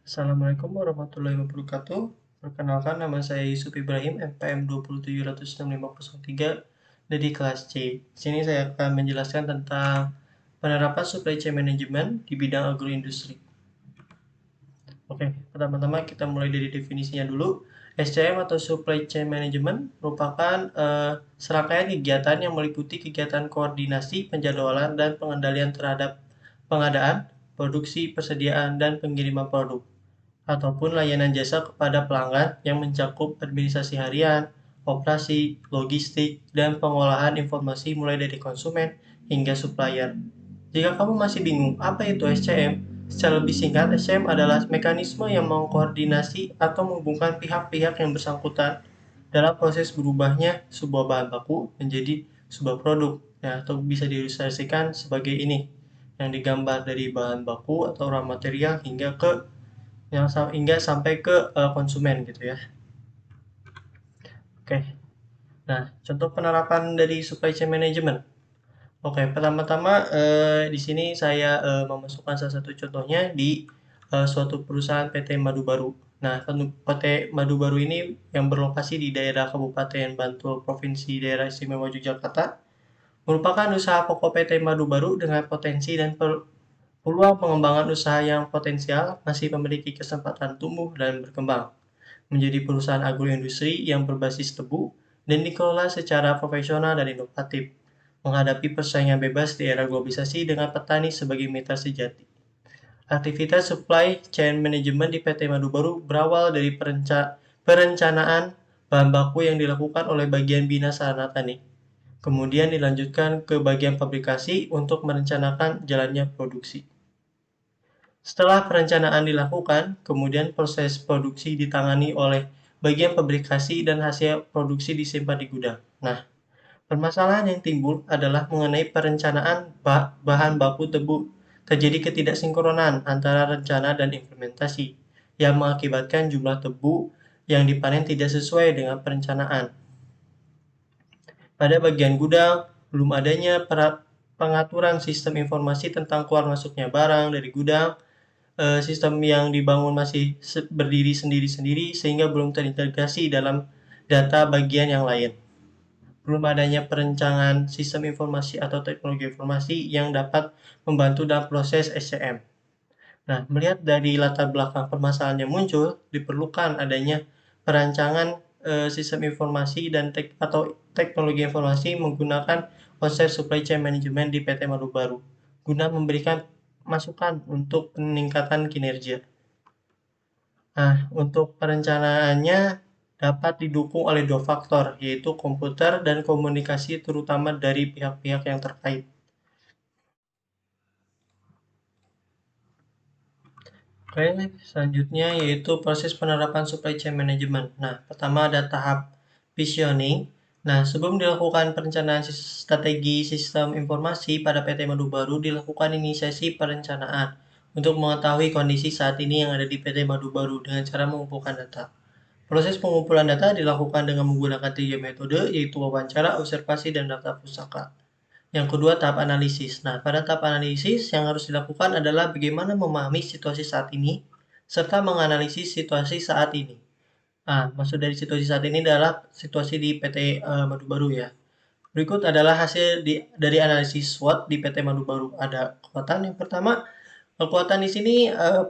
Assalamualaikum warahmatullahi wabarakatuh. Perkenalkan, nama saya Yusuf Ibrahim, NPM 2765003 dari kelas C. Di sini saya akan menjelaskan tentang penerapan supply chain management di bidang agroindustri. Oke, pertama-tama kita mulai dari definisinya dulu. SCM atau Supply Chain Management merupakan serangkaian kegiatan yang meliputi kegiatan koordinasi, penjadwalan, dan pengendalian terhadap pengadaan, produksi, persediaan, dan pengiriman produk ataupun layanan jasa kepada pelanggan yang mencakup administrasi harian, operasi, logistik, dan pengolahan informasi mulai dari konsumen hingga supplier. Jika kamu masih bingung apa itu SCM, secara lebih singkat, SCM adalah mekanisme yang mengkoordinasi atau menghubungkan pihak-pihak yang bersangkutan dalam proses berubahnya sebuah bahan baku menjadi sebuah produk, ya, atau bisa diilustrasikan sebagai ini, yang digambar dari bahan baku atau raw material hingga sampai ke konsumen gitu ya. Oke. Nah, contoh penerapan dari supply chain management. Oke, pertama-tama di sini saya memasukkan salah satu contohnya di suatu perusahaan PT Madu Baru. Nah, PT Madu Baru ini yang berlokasi di daerah Kabupaten Bantul, Provinsi Daerah Istimewa Yogyakarta, merupakan usaha pokok PT Madu Baru dengan potensi dan peluang pengembangan usaha yang potensial, masih memiliki kesempatan tumbuh dan berkembang menjadi perusahaan agroindustri yang berbasis tebu dan dikelola secara profesional dan inovatif, menghadapi persaingan bebas di era globalisasi dengan petani sebagai mitra sejati. Aktivitas supply chain management di PT Madu Baru berawal dari perencanaan bahan baku yang dilakukan oleh bagian Bina Sarana Tani. Kemudian dilanjutkan ke bagian fabrikasi untuk merencanakan jalannya produksi. Setelah perencanaan dilakukan, kemudian proses produksi ditangani oleh bagian fabrikasi dan hasil produksi disimpan di gudang. Nah, permasalahan yang timbul adalah mengenai perencanaan bahan baku tebu. Terjadi ketidaksinkronan antara rencana dan implementasi, yang mengakibatkan jumlah tebu yang dipanen tidak sesuai dengan perencanaan. Pada bagian gudang, belum adanya pengaturan sistem informasi tentang keluar masuknya barang dari gudang. Sistem yang dibangun masih berdiri sendiri-sendiri sehingga belum terintegrasi dalam data bagian yang lain. Belum adanya perencanaan sistem informasi atau teknologi informasi yang dapat membantu dalam proses SCM. Nah, melihat dari latar belakang permasalahan yang muncul, diperlukan adanya perancangan sistem informasi dan atau teknologi informasi menggunakan konsep supply chain management di PT Madu Baru, guna memberikan masukan untuk peningkatan kinerja. Nah, untuk perencanaannya dapat didukung oleh dua faktor, yaitu komputer dan komunikasi terutama dari pihak-pihak yang terkait. Oke, selanjutnya yaitu proses penerapan supply chain management. Nah, pertama ada tahap visioning. Nah, sebelum dilakukan perencanaan strategi sistem informasi pada PT Madu Baru, dilakukan inisiasi perencanaan untuk mengetahui kondisi saat ini yang ada di PT Madu Baru dengan cara mengumpulkan data. Proses pengumpulan data dilakukan dengan menggunakan 3 metode, yaitu wawancara, observasi, dan data pusaka. Yang kedua, tahap analisis. Nah, pada tahap analisis yang harus dilakukan adalah bagaimana memahami situasi saat ini, serta menganalisis situasi saat ini. Nah, maksud dari situasi saat ini adalah situasi di PT Madu Baru ya. Berikut adalah hasil dari analisis SWOT di PT Madu Baru. Ada kekuatan yang pertama. Kekuatan di sini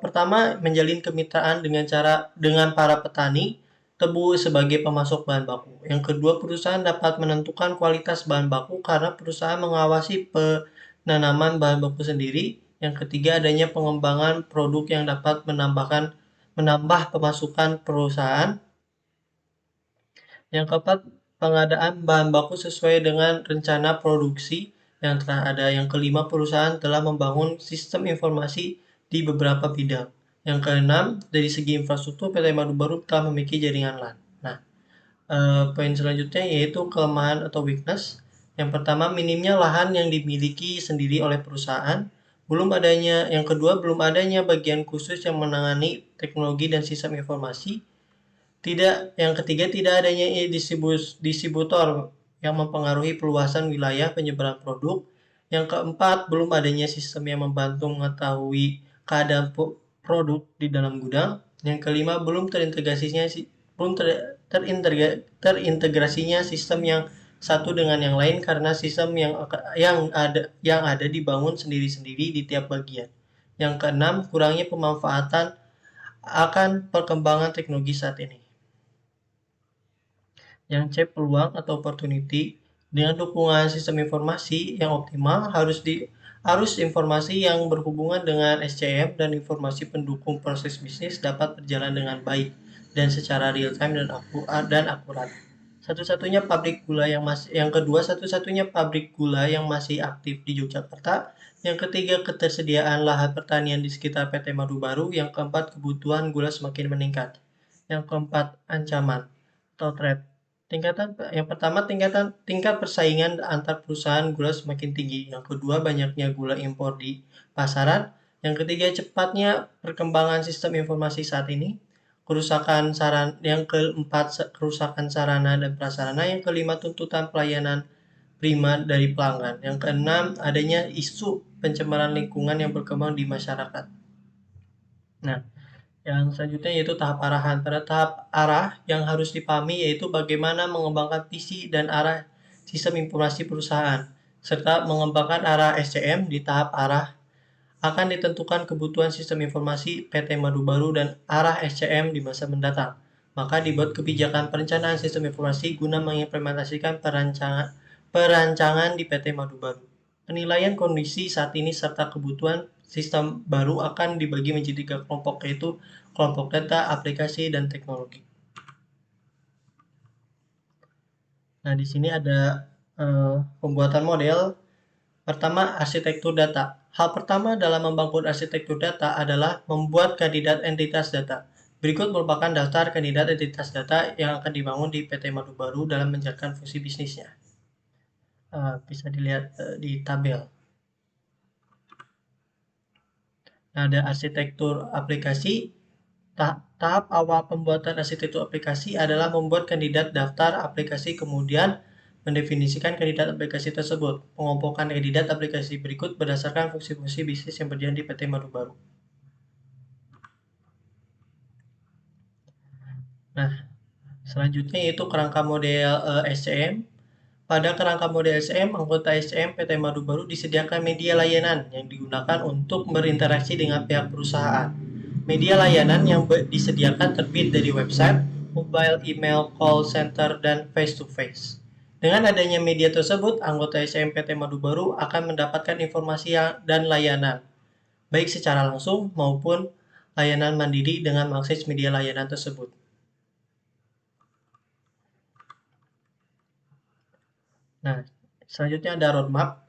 pertama menjalin kemitraan dengan para petani tebu sebagai pemasok bahan baku. Yang kedua, perusahaan dapat menentukan kualitas bahan baku karena perusahaan mengawasi penanaman bahan baku sendiri. Yang ketiga, adanya pengembangan produk yang dapat menambah pemasukan perusahaan. Yang keempat, pengadaan bahan baku sesuai dengan rencana produksi. Yang telah ada. Yang kelima, perusahaan telah membangun sistem informasi di beberapa bidang. Yang keenam, dari segi infrastruktur, PT Madu Baru telah memiliki jaringan LAN. Nah, poin selanjutnya yaitu kelemahan atau weakness. Yang pertama, minimnya lahan yang dimiliki sendiri oleh perusahaan. Yang kedua, belum adanya bagian khusus yang menangani teknologi dan sistem informasi. Yang ketiga, tidak adanya distributor yang mempengaruhi peluasan wilayah penyebaran produk. Yang keempat, belum adanya sistem yang membantu mengetahui keadaan produk di dalam gudang. Yang kelima, terintegrasinya sistem yang satu dengan yang lain karena sistem yang ada dibangun sendiri-sendiri di tiap bagian. Yang keenam, kurangnya pemanfaatan akan perkembangan teknologi saat ini. Yang C, peluang atau opportunity. Dengan dukungan sistem informasi yang optimal, arus informasi yang berhubungan dengan SCM dan informasi pendukung proses bisnis dapat berjalan dengan baik dan secara real time dan akurat. Satu-satunya pabrik gula yang masih aktif di Yogyakarta. Yang ketiga, ketersediaan lahan pertanian di sekitar PT Madu Baru. Yang keempat, kebutuhan gula semakin meningkat. Yang keempat, ancaman atau threat. Yang pertama, tingkat persaingan antar perusahaan gula semakin tinggi. Yang kedua, banyaknya gula impor di pasaran. Yang ketiga, cepatnya perkembangan sistem informasi saat ini. Yang keempat, kerusakan sarana dan prasarana. Yang kelima, tuntutan pelayanan prima dari pelanggan. Yang keenam, adanya isu pencemaran lingkungan yang berkembang di masyarakat. Nah, yang selanjutnya yaitu tahap arahan. Pada tahap arah yang harus dipahami yaitu bagaimana mengembangkan visi dan arah sistem informasi perusahaan, serta mengembangkan arah SCM. Di tahap arah akan ditentukan kebutuhan sistem informasi PT Madu Baru dan arah SCM di masa mendatang. Maka dibuat kebijakan perencanaan sistem informasi guna mengimplementasikan perancangan di PT Madu Baru. Penilaian kondisi saat ini serta kebutuhan sistem baru akan dibagi menjadi 3 kelompok, yaitu kelompok data, aplikasi, dan teknologi. Nah, di sini ada pembuatan model. Pertama, arsitektur data. Hal pertama dalam membangun arsitektur data adalah membuat kandidat entitas data. Berikut merupakan daftar kandidat entitas data yang akan dibangun di PT Madu Baru dalam menjalankan fungsi bisnisnya. Bisa dilihat di tabel. Nah, ada arsitektur aplikasi. Tahap awal pembuatan arsitektur aplikasi adalah membuat kandidat daftar aplikasi, kemudian mendefinisikan kandidat aplikasi tersebut. Pengompokan kandidat aplikasi berikut berdasarkan fungsi-fungsi bisnis yang berjalan di PT Madu Baru. Nah, selanjutnya yaitu kerangka model SCM. Pada kerangka model SCM, anggota SCM PT Madu Baru disediakan media layanan yang digunakan untuk berinteraksi dengan pihak perusahaan. Media layanan yang disediakan terdiri dari website, mobile, email, call center, dan face-to-face. Dengan adanya media tersebut, anggota SCM PT Madu Baru akan mendapatkan informasi dan layanan, baik secara langsung maupun layanan mandiri dengan mengakses media layanan tersebut. Nah, selanjutnya ada roadmap.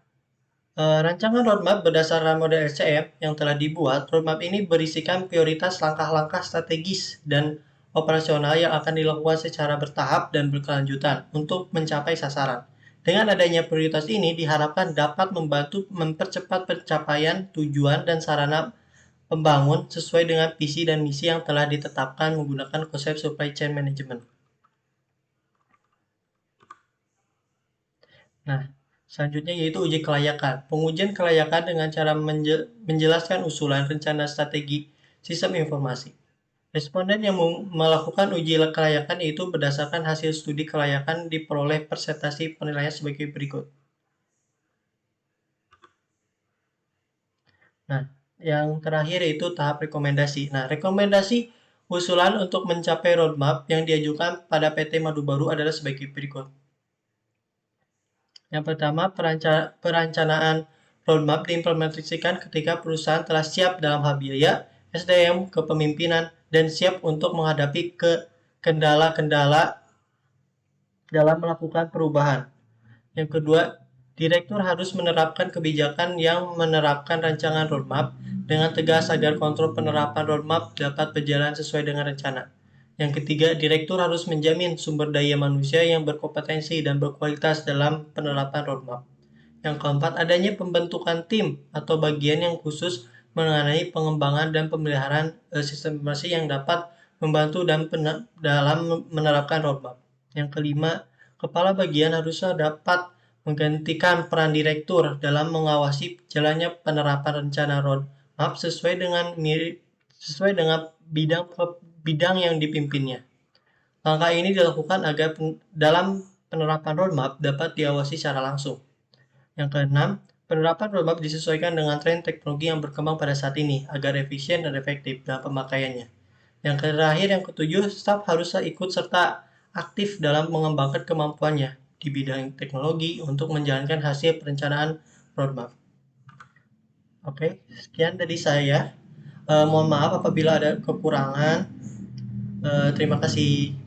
Rancangan roadmap berdasarkan model SCM yang telah dibuat. Roadmap ini berisikan prioritas langkah-langkah strategis dan operasional yang akan dilakukan secara bertahap dan berkelanjutan untuk mencapai sasaran. Dengan adanya prioritas ini diharapkan dapat membantu mempercepat pencapaian tujuan dan sarana pembangun sesuai dengan visi dan misi yang telah ditetapkan menggunakan konsep supply chain management. Nah, selanjutnya yaitu uji kelayakan. Pengujian kelayakan dengan cara menjelaskan usulan rencana strategi sistem informasi. Responden yang melakukan uji kelayakan itu berdasarkan hasil studi kelayakan diperoleh presentasi penilaian sebagai berikut. Nah, yang terakhir yaitu tahap rekomendasi. Nah, rekomendasi usulan untuk mencapai roadmap yang diajukan pada PT Madu Baru adalah sebagai berikut. Yang pertama, perencanaan roadmap diimplementasikan ketika perusahaan telah siap dalam hal biaya, SDM, kepemimpinan, dan siap untuk menghadapi kendala-kendala dalam melakukan perubahan. Yang kedua, direktur harus menerapkan kebijakan yang menerapkan rancangan roadmap dengan tegas agar kontrol penerapan roadmap dapat berjalan sesuai dengan rencana. Yang ketiga, direktur harus menjamin sumber daya manusia yang berkompetensi dan berkualitas dalam penerapan roadmap. Yang keempat, adanya pembentukan tim atau bagian yang khusus mengenai pengembangan dan pemeliharaan sistem informasi yang dapat membantu dalam menerapkan roadmap. Yang kelima, kepala bagian harusnya dapat menggantikan peran direktur dalam mengawasi jalannya penerapan rencana roadmap sesuai sesuai dengan bidang yang dipimpinnya. Langkah ini dilakukan agar dalam penerapan roadmap dapat diawasi secara langsung. Yang keenam, penerapan roadmap disesuaikan dengan tren teknologi yang berkembang pada saat ini agar efisien dan efektif dalam pemakaiannya. Yang terakhir, yang ketujuh, staf harus ikut serta aktif dalam mengembangkan kemampuannya di bidang teknologi untuk menjalankan hasil perencanaan roadmap. Oke, sekian dari saya. Mohon maaf apabila ada kekurangan. Terima kasih.